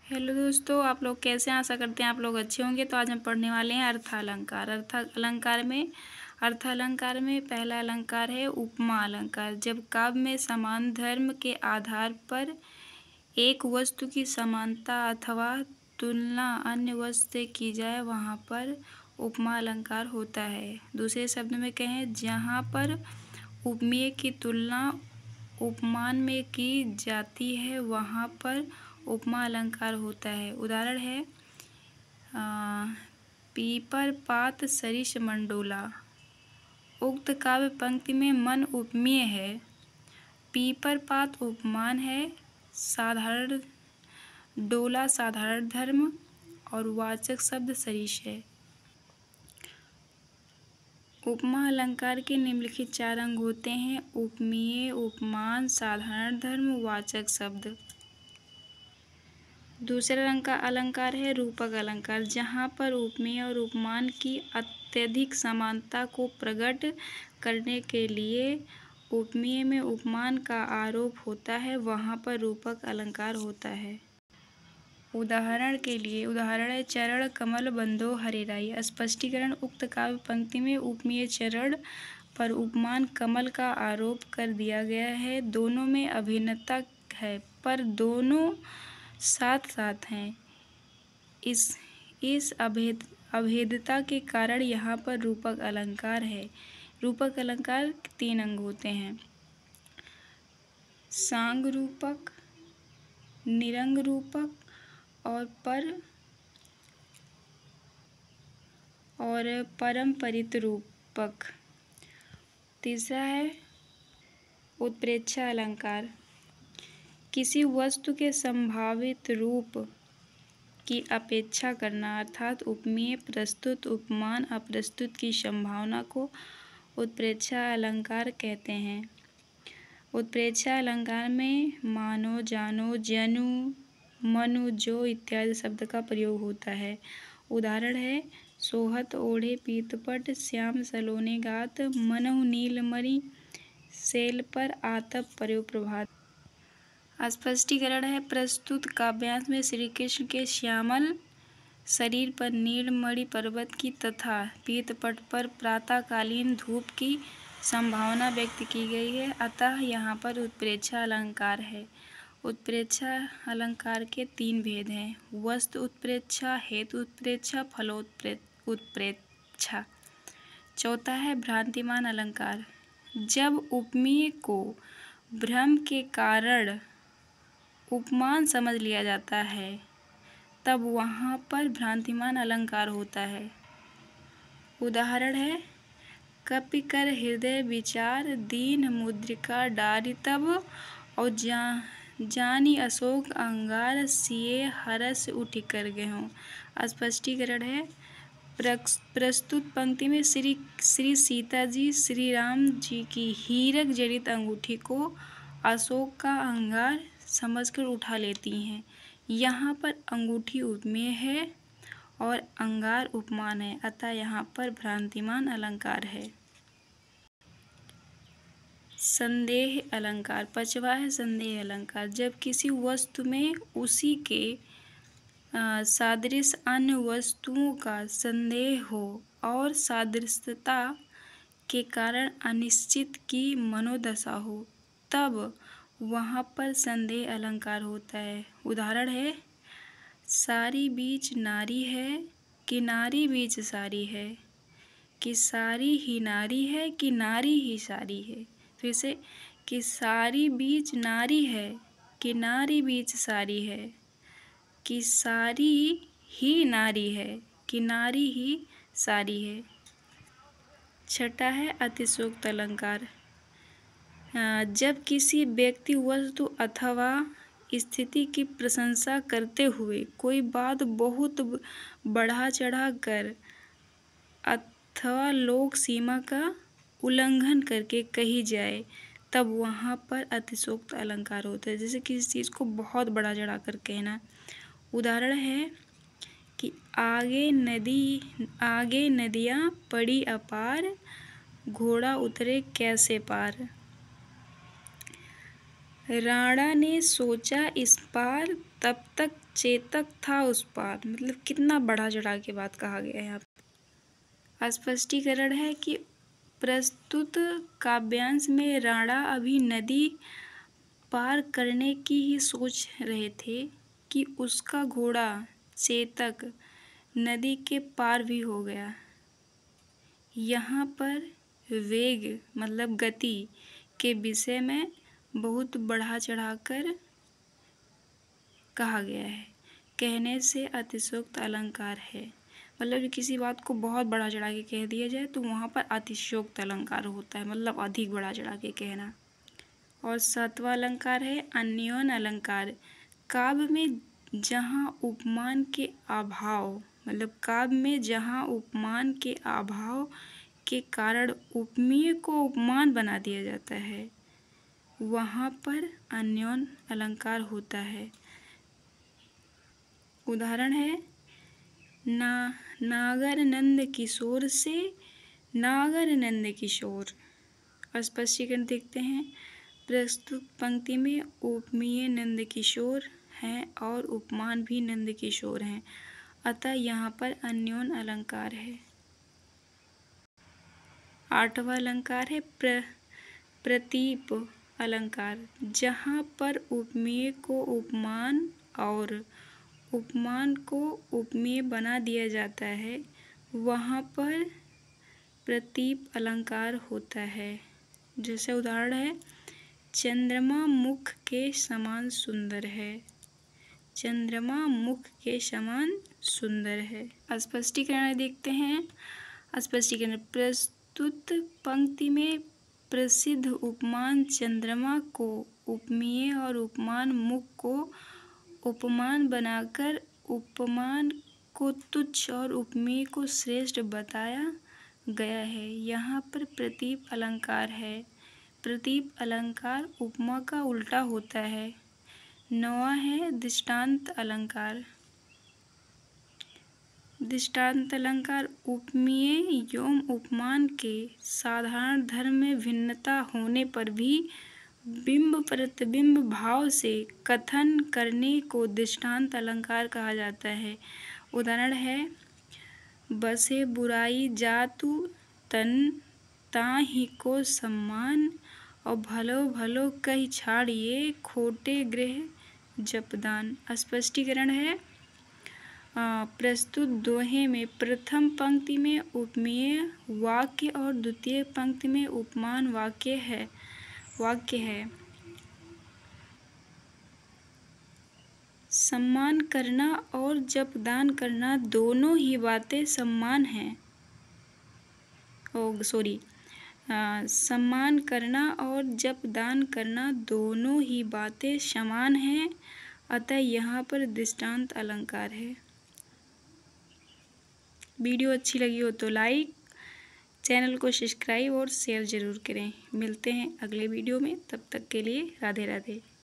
Hello दोस्तों, आप लोग कैसे हैं? आशा करते हैं आप लोग अच्छे होंगे। तो आज हम पढ़ने वाले हैं अर्थालंकार। अर्थालंकार में पहला अलंकार है उपमा अलंकार। जब काव्य में समान धर्म के आधार पर एक वस्तु की समानता अथवा तुलना अन्य वस्तु से की जाए वहाँ पर उपमा अलंकार होता है। दूसरे शब्द में कहें, जहाँ पर उपमेय की तुलना उपमान में की जाती है वहाँ पर उपमा अलंकार होता है। उदाहरण है पीपर पात सरिस मंडोला। उक्त काव्य पंक्ति में मन उपमेय है, पीपर पात उपमान है, साधारण डोला साधारण धर्म और वाचक शब्द सरिस है। उपमा अलंकार के निम्नलिखित 4 अंग होते हैं: उपमेय, उपमान, साधारण धर्म, वाचक शब्द। दूसरे रंग का अलंकार है रूपक अलंकार। जहाँ पर उपमेय और उपमान की अत्यधिक समानता को प्रकट करने के लिए उपमेय में उपमान का आरोप होता है वहाँ पर रूपक अलंकार होता है। उदाहरण है चरण कमल बंधो हरिराई। स्पष्टीकरण: उक्त काव्य पंक्ति में उपमेय चरण पर उपमान कमल का आरोप कर दिया गया है। दोनों में अभिन्नता है पर दोनों साथ साथ हैं। इस अभेदता के कारण यहाँ पर रूपक अलंकार है। रूपक अलंकार 3 अंग होते हैं: सांग रूपक, निरंग रूपक और परम्परित रूपक। तीसरा है उत्प्रेक्षा अलंकार। किसी वस्तु के संभावित रूप की अपेक्षा करना, अर्थात उपमेय प्रस्तुत उपमान अप्रस्तुत की संभावना को उत्प्रेक्षा अलंकार कहते हैं। उत्प्रेक्षा अलंकार में मानो, जानो, जनु, मनु, जो इत्यादि शब्द का प्रयोग होता है। उदाहरण है सोहत ओढ़े पीतपट, श्याम सलोने गात, मनहु नीलमणि, शैल पर आतप प्रयोग प्रभात। स्पष्टीकरण है प्रस्तुत काव्यांश में श्री कृष्ण के श्यामल शरीर पर नीलमणि पर्वत की तथा पीतपट पर प्रातःकालीन धूप की संभावना व्यक्त की गई है, अतः यहाँ पर उत्प्रेक्षा अलंकार है। उत्प्रेक्षा अलंकार के 3 भेद हैं: वस्तु उत्प्रेक्षा, हेतु उत्प्रेक्षा, फलोत्प्रेक्षा। चौथा है भ्रांतिमान अलंकार। जब उपमेय को भ्रम के कारण उपमान समझ लिया जाता है तब वहाँ पर भ्रांतिमान अलंकार होता है। उदाहरण है कपि कर हृदय विचार, दीन मुद्रिका डारि तब, और जानी अशोक अंगार, सिए हरस उठि कर गेहूँ। स्पष्टीकरण है प्रस्तुत पंक्ति में श्री सीता जी श्री राम जी की हीरक जड़ित अंगूठी को अशोक का अंगार समझकर उठा लेती हैं। यहाँ पर अंगूठी उपमेय है और अंगार उपमान है, अतः यहाँ पर भ्रांतिमान अलंकार है। संदेह अलंकार। 5वां है संदेह अलंकार। जब किसी वस्तु में उसी के सादृश्य अन्य वस्तुओं का संदेह हो और सादृश्यता के कारण अनिश्चित की मनोदशा हो तब वहाँ पर संदेह अलंकार होता है। उदाहरण है सारी बीच नारी है कि नारी बीच सारी है, कि सारी ही नारी है कि नारी ही सारी है। फिर से कि सारी बीच नारी है कि नारी बीच सारी है, कि सारी ही नारी है कि नारी ही सारी है। छठा है अतिशयोक्त अलंकार। जब किसी व्यक्ति, वस्तु अथवा स्थिति की प्रशंसा करते हुए कोई बात बहुत बढ़ा चढ़ा कर अथवा लोक सीमा का उल्लंघन करके कही जाए तब वहाँ पर अतिशयोक्त अलंकार होता है। जैसे किसी चीज़ को बहुत बढ़ा चढ़ा कर कहना। उदाहरण है कि आगे नदियाँ पड़ी अपार, घोड़ा उतरे कैसे पार। राणा ने सोचा इस पार, तब तक चेतक था उस पार, मतलब कितना बढ़ा चढ़ा के बात कहा गया है यहाँ पे। स्पष्टीकरण है कि प्रस्तुत काव्यांश में राणा अभी नदी पार करने की ही सोच रहे थे कि उसका घोड़ा चेतक नदी के पार भी हो गया। यहाँ पर वेग मतलब गति के विषय में बहुत बढ़ा चढ़ाकर कहा गया है। कहने से अतिशयोक्त अलंकार है, मतलब किसी बात को बहुत बढ़ा चढ़ा के कह दिया जाए तो वहाँ पर अतिशयोक्त अलंकार होता है, मतलब अधिक बढ़ा चढ़ा के कहना। और सातवां अलंकार है अन्योन अलंकार। काव्य में जहाँ उपमान के अभाव, मतलब काव्य में जहाँ उपमान के अभाव के कारण उपमेय को उपमान बना दिया जाता है, वहाँ पर अन्योन अलंकार होता है। उदाहरण है नागर नंद किशोर से नागर नंद किशोर। स्पष्टीकरण देखते हैं। प्रस्तुत पंक्ति में उपमेय नंद किशोर हैं और उपमान भी नंद किशोर हैं, अतः यहाँ पर अन्योन अलंकार है। आठवां अलंकार है प्रतीप अलंकार। जहाँ पर उपमेय को उपमान और उपमान को उपमेय बना दिया जाता है, वहाँ पर प्रतीप अलंकार होता है। जैसे उदाहरण है चंद्रमा मुख के समान सुंदर है। चंद्रमा मुख के समान सुंदर है। स्पष्टीकरण देखते हैं। स्पष्टीकरण प्रस्तुत पंक्ति में प्रसिद्ध उपमान चंद्रमा को उपमेय और उपमान मुख को उपमान बनाकर उपमान को तुच्छ और उपमेय को श्रेष्ठ बताया गया है। यहाँ पर प्रतीप अलंकार है। प्रतीप अलंकार उपमा का उल्टा होता है। नौवां है दृष्टांत अलंकार। दृष्टांत अलंकार उपमेय एवं उपमान के साधारण धर्म में भिन्नता होने पर भी बिंब प्रतिबिंब भाव से कथन करने को दृष्टांत अलंकार कहा जाता है। उदाहरण है बसे बुराई जातु तन ताहि को सम्मान और भलो भलो कही छाड़िए खोटे गृह जपदान। स्पष्टीकरण है प्रस्तुत दोहे में प्रथम पंक्ति में उपमेय वाक्य और द्वितीय पंक्ति में उपमान वाक्य है। सम्मान करना और जपदान करना दोनों ही बातें समान हैं। सम्मान करना और जपदान करना दोनों ही बातें समान हैं, अतः यहाँ पर दृष्टांत अलंकार है। वीडियो अच्छी लगी हो तो लाइक, चैनल को सब्सक्राइब और शेयर ज़रूर करें। मिलते हैं अगले वीडियो में, तब तक के लिए राधे राधे।